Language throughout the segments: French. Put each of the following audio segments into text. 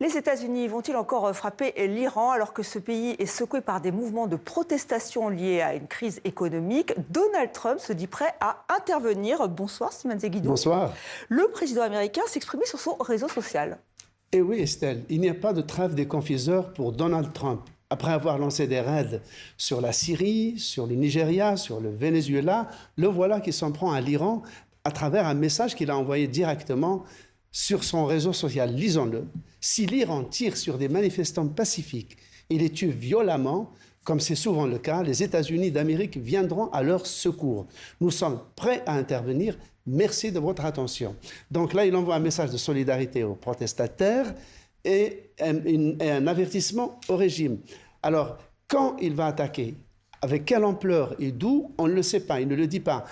Les États-Unis vont-ils encore frapper l'Iran alors que ce pays est secoué par des mouvements de protestation liés à une crise économique? Donald Trump se dit prêt à intervenir. Bonsoir, Slimane Zeguidou. Bonsoir. Le président américain s'exprimait sur son réseau social. Et oui, Estelle, il n'y a pas de trêve des confiseurs pour Donald Trump. Après avoir lancé des raids sur la Syrie, sur le Nigeria, sur le Venezuela, le voilà qui s'en prend à l'Iran à travers un message qu'il a envoyé directement sur son réseau social. Lisons-le. Si l'Iran tire sur des manifestants pacifiques et les tue violemment, comme c'est souvent le cas, les États-Unis d'Amérique viendront à leur secours. Nous sommes prêts à intervenir. Merci de votre attention. Donc là, il envoie un message de solidarité aux protestataires et un avertissement au régime. Alors, quand il va attaquer, avec quelle ampleur et d'où, on ne le sait pas, il ne le dit pas.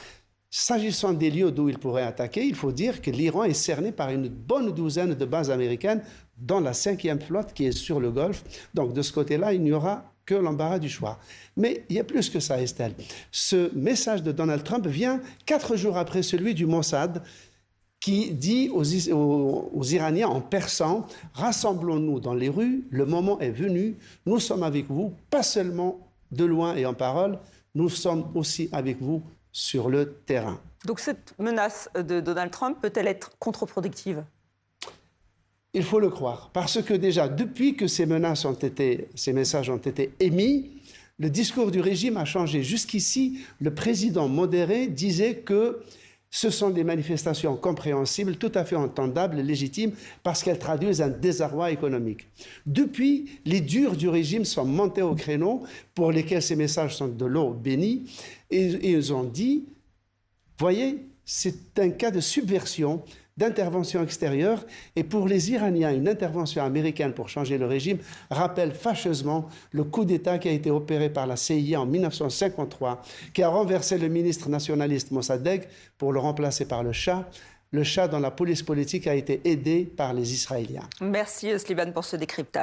S'agissant des lieux d'où il pourrait attaquer, il faut dire que l'Iran est cerné par une bonne douzaine de bases américaines, dont la 5e flotte qui est sur le Golfe. Donc de ce côté-là, il n'y aura que l'embarras du choix. Mais il y a plus que ça, Estelle. Ce message de Donald Trump vient 4 jours après celui du Mossad, qui dit aux Iraniens en persan « Rassemblons-nous dans les rues, le moment est venu, nous sommes avec vous, pas seulement de loin et en parole, nous sommes aussi avec vous sur le terrain. » Donc cette menace de Donald Trump peut-elle être contre-productive? Il faut le croire, parce que déjà, depuis que ces messages ont été émis, le discours du régime a changé. Jusqu'ici, le président modéré disait que ce sont des manifestations compréhensibles, tout à fait entendables et légitimes, parce qu'elles traduisent un désarroi économique. Depuis, les durs du régime sont montés au créneau, pour lesquels ces messages sont de l'eau bénie, et ils ont dit, voyez, c'est un cas de subversion, d'intervention extérieure, et pour les Iraniens, une intervention américaine pour changer le régime rappelle fâcheusement le coup d'État qui a été opéré par la CIA en 1953, qui a renversé le ministre nationaliste Mossadegh pour le remplacer par le Shah dont la police politique a été aidée par les Israéliens. Merci Slimane pour ce décryptage.